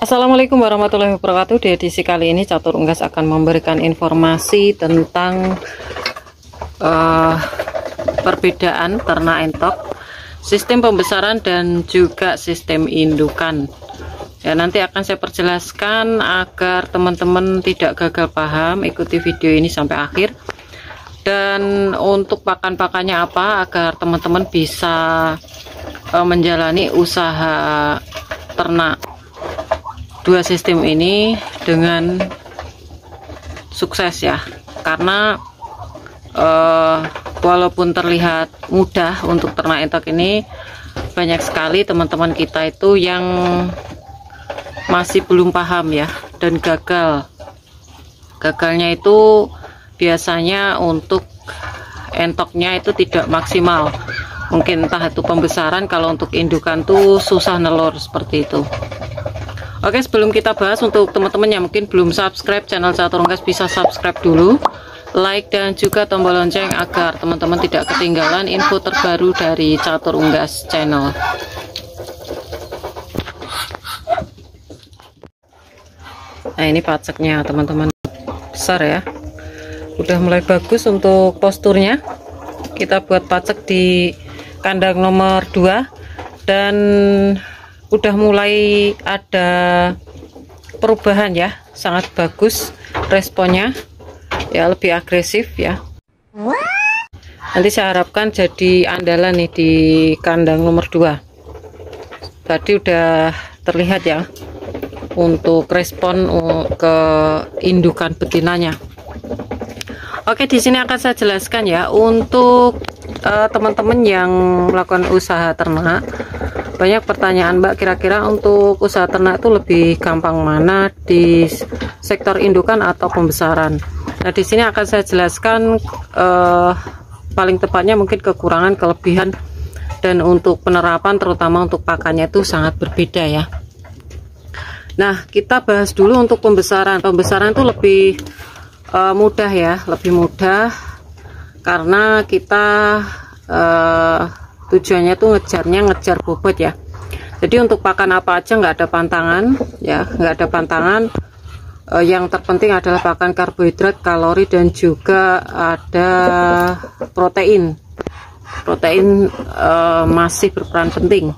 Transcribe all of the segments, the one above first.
Assalamualaikum warahmatullahi wabarakatuh. Di edisi kali ini Catur Unggas akan memberikan informasi tentang perbedaan ternak entok, sistem pembesaran dan juga sistem indukan. Ya, nanti akan saya perjelaskan agar teman-teman tidak gagal paham. Ikuti video ini sampai akhir. Dan untuk pakan-pakannya apa agar teman-teman bisa menjalani usaha ternak dua sistem ini dengan sukses ya, karena walaupun terlihat mudah untuk ternak entok ini, banyak sekali teman-teman kita itu yang masih belum paham ya, dan gagalnya itu biasanya untuk entoknya itu tidak maksimal, mungkin entah itu pembesaran, kalau untuk indukan tuh susah nelor seperti itu. Oke, sebelum kita bahas, untuk teman-teman yang mungkin belum subscribe channel Catur Unggas, bisa subscribe dulu, like dan juga tombol lonceng agar teman-teman tidak ketinggalan info terbaru dari Catur Unggas channel. Nah, ini paceknya teman-teman, besar ya, udah mulai bagus untuk posturnya. Kita buat pacek di kandang nomor 2 dan udah mulai ada perubahan ya, sangat bagus responnya ya, lebih agresif ya. Nanti saya harapkan jadi andalan nih di kandang nomor 2. Tadi udah terlihat ya untuk respon ke indukan betinanya. Oke, di sini akan saya jelaskan ya untuk teman-teman yang melakukan usaha ternak. Banyak pertanyaan, Mbak, kira-kira untuk usaha ternak itu lebih gampang mana, di sektor indukan atau pembesaran? Nah, di sini akan saya jelaskan paling tepatnya mungkin kekurangan, kelebihan, dan untuk penerapan terutama untuk pakannya itu sangat berbeda ya. Nah, kita bahas dulu untuk pembesaran. Pembesaran itu lebih mudah ya, lebih mudah karena kita tujuannya tuh ngejar bobot ya. Jadi untuk pakan apa aja nggak ada pantangan ya, nggak ada pantangan. Yang terpenting adalah pakan karbohidrat, kalori, dan juga ada protein. Protein masih berperan penting.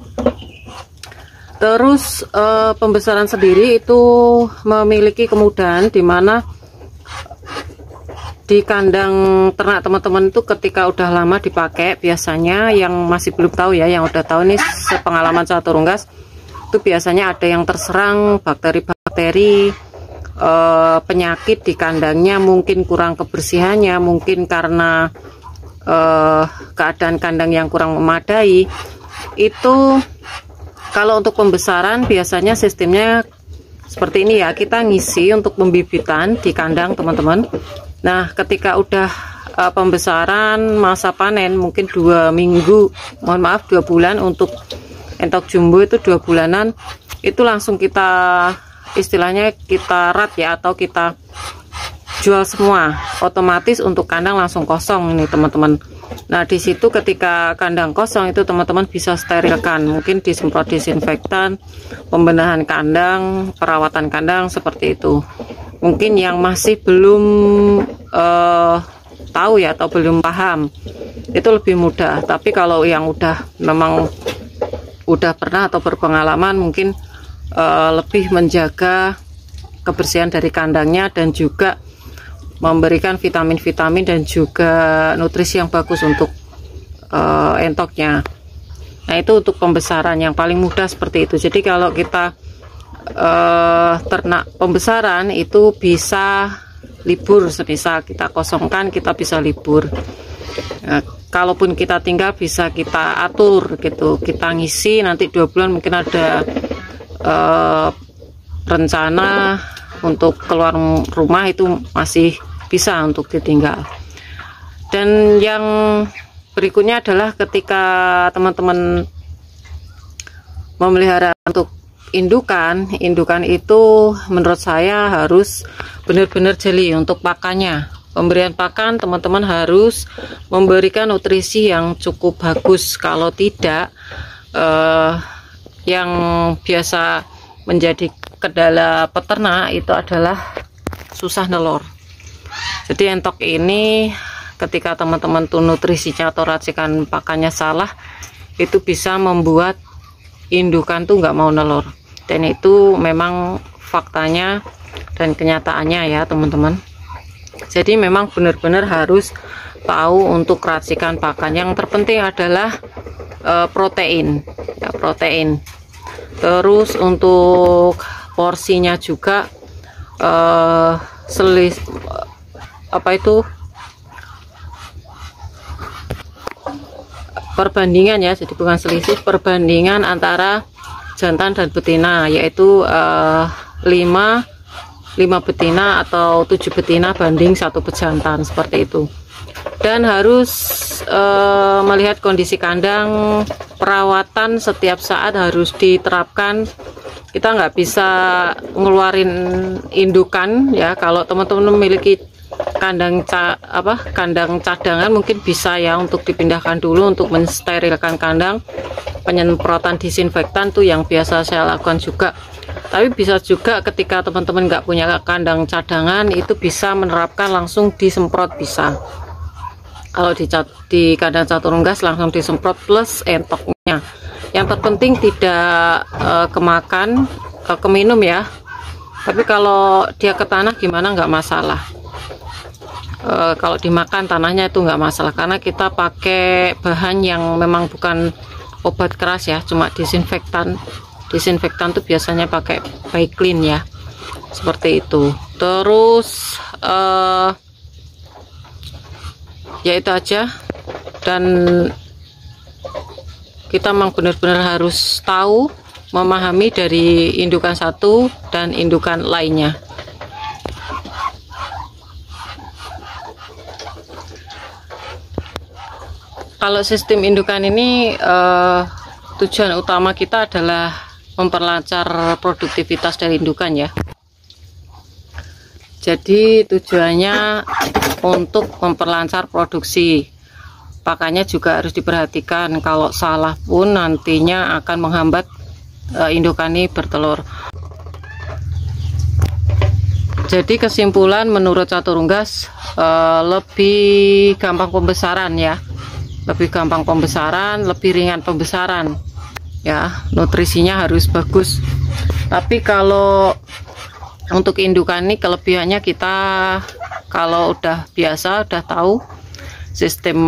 Terus pembesaran sendiri itu memiliki kemudahan, di mana di kandang ternak teman-teman itu ketika udah lama dipakai, biasanya yang masih belum tahu ya, yang udah tahu nih sepengalaman Catur Unggas, itu biasanya ada yang terserang bakteri-bakteri, penyakit di kandangnya, mungkin kurang kebersihannya, mungkin karena keadaan kandang yang kurang memadai. Itu kalau untuk pembesaran biasanya sistemnya seperti ini ya, kita ngisi untuk pembibitan di kandang teman-teman. Nah, ketika udah pembesaran, masa panen mungkin 2 minggu, mohon maaf 2 bulan, untuk entok jumbo itu 2 bulanan, itu langsung kita istilahnya kita rat ya, atau kita jual semua, otomatis untuk kandang langsung kosong ini teman-teman. Nah, di situ ketika kandang kosong itu teman-teman bisa sterilkan, mungkin disemprot disinfektan, pembenahan kandang, perawatan kandang seperti itu. Mungkin yang masih belum tahu ya, atau belum paham, itu lebih mudah. Tapi kalau yang memang udah pernah atau berpengalaman, mungkin lebih menjaga kebersihan dari kandangnya dan juga memberikan vitamin-vitamin dan juga nutrisi yang bagus untuk entoknya. Nah, itu untuk pembesaran yang paling mudah seperti itu. Jadi kalau kita ternak pembesaran itu bisa libur, semisal kita kosongkan, kita bisa libur. Kalaupun kita tinggal bisa kita atur gitu, kita ngisi nanti 2 bulan mungkin ada rencana untuk keluar rumah, itu masih bisa untuk ditinggal. Dan yang berikutnya adalah ketika teman-teman memelihara untuk indukan itu menurut saya harus benar-benar jeli untuk pakannya. Pemberian pakan teman-teman harus memberikan nutrisi yang cukup bagus. Kalau tidak, yang biasa menjadi kendala peternak itu adalah susah nelor. Jadi entok ini ketika teman-teman tuh nutrisinya atau racikan pakannya salah, itu bisa membuat indukan tuh nggak mau nelor. Dan itu memang faktanya dan kenyataannya ya teman-teman. Jadi memang benar-benar harus tahu untuk racikan pakan. Yang terpenting adalah protein ya, protein. Terus untuk porsinya juga perbandingan ya, jadi bukan selisih, perbandingan antara jantan dan betina, yaitu 5 betina atau 7 betina banding 1 pejantan, seperti itu. Dan harus melihat kondisi kandang, perawatan setiap saat harus diterapkan. Kita nggak bisa ngeluarin indukan ya. Kalau teman-teman memiliki kandang cadangan, mungkin bisa ya untuk dipindahkan dulu untuk mensterilkan kandang. Penyemprotan disinfektan tuh yang biasa saya lakukan juga. Tapi bisa juga ketika teman-teman nggak punya kandang cadangan, itu bisa menerapkan langsung disemprot, bisa. Kalau di kandang catur unggas langsung disemprot plus entoknya. Yang terpenting tidak keminum ya. Tapi kalau dia ke tanah gimana, nggak masalah. Kalau dimakan tanahnya itu nggak masalah, karena kita pakai bahan yang memang bukan obat keras ya, cuma disinfektan. Disinfektan tuh biasanya pakai Baiklin ya, seperti itu. Terus ya itu aja. Dan kita memang benar-benar harus tahu, memahami dari indukan satu dan indukan lainnya. Kalau sistem indukan ini tujuan utama kita adalah memperlancar produktivitas dari indukan ya. Jadi tujuannya untuk memperlancar produksi. Pakannya juga harus diperhatikan, kalau salah pun nantinya akan menghambat indukan ini bertelur. Jadi kesimpulan menurut catur unggas, lebih gampang pembesaran ya, lebih gampang pembesaran, lebih ringan pembesaran ya, nutrisinya harus bagus. Tapi kalau untuk indukan ini kelebihannya, kita kalau udah biasa, udah tahu sistem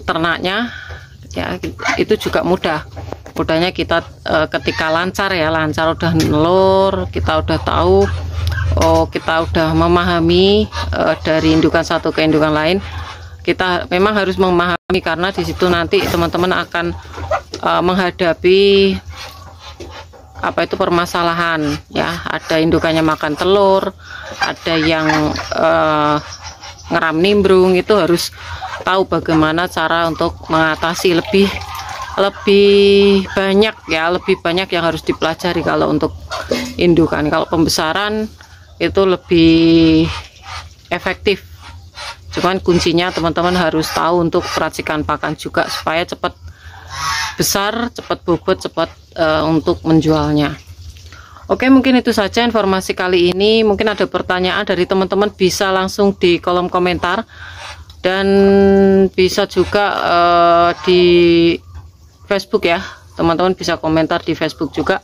ternaknya ya, itu juga mudahnya kita ketika lancar ya, lancar udah nelur, kita udah tahu, kita udah memahami dari indukan satu ke indukan lain. Kita memang harus memahami, karena di situ nanti teman-teman akan menghadapi permasalahan ya. Ada indukannya makan telur, ada yang ngeram nimbrung, itu harus tahu bagaimana cara untuk mengatasi. Lebih banyak ya, lebih banyak yang harus dipelajari kalau untuk indukan. Kalau pembesaran itu lebih efektif, cuman kuncinya teman-teman harus tahu untuk racikan pakan juga, supaya cepat besar, cepat bobot, cepat untuk menjualnya. Oke, mungkin itu saja informasi kali ini. Mungkin ada pertanyaan dari teman-teman, bisa langsung di kolom komentar, dan bisa juga di Facebook ya, teman-teman bisa komentar di Facebook juga.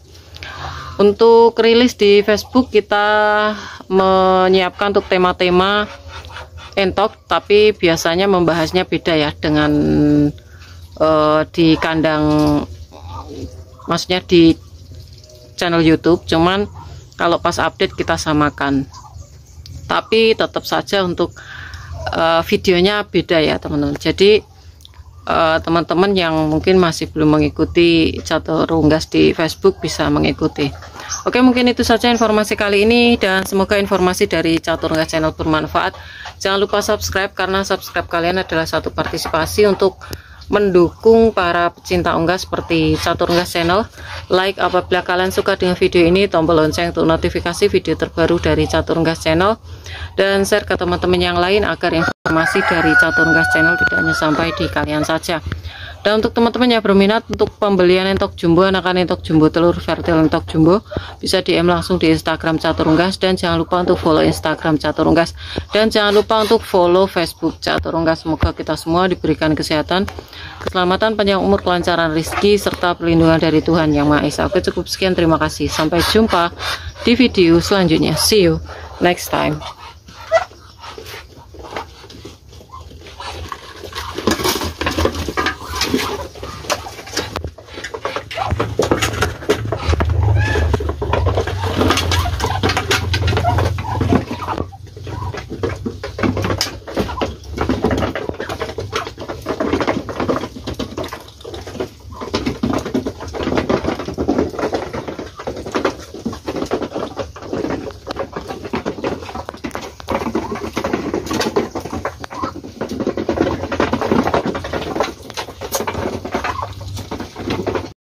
Untuk rilis di Facebook, kita menyiapkan untuk tema-tema entok, tapi biasanya membahasnya beda ya dengan di kandang, maksudnya di channel YouTube. Cuman kalau pas update kita samakan, tapi tetap saja untuk videonya beda ya teman-teman. Jadi teman-teman yang mungkin masih belum mengikuti catur unggas di Facebook bisa mengikuti. Oke, mungkin itu saja informasi kali ini, dan semoga informasi dari catur unggas channel bermanfaat. Jangan lupa subscribe, karena subscribe kalian adalah satu partisipasi untuk mendukung para pecinta unggas seperti catur unggas channel. Like apabila kalian suka dengan video ini, tombol lonceng untuk notifikasi video terbaru dari catur unggas channel, dan share ke teman-teman yang lain agar informasi dari catur unggas channel tidak hanya sampai di kalian saja. Dan untuk teman-teman yang berminat untuk pembelian entok jumbo, anakan entok jumbo telur fertil entok jumbo, bisa DM langsung di Instagram Catur Unggas. Dan jangan lupa untuk follow Instagram Catur Unggas, dan jangan lupa untuk follow Facebook Catur Unggas. Semoga kita semua diberikan kesehatan, keselamatan, panjang umur, kelancaran rezeki, serta perlindungan dari Tuhan Yang Maha Esa. Oke, cukup sekian, terima kasih, sampai jumpa di video selanjutnya. See you next time.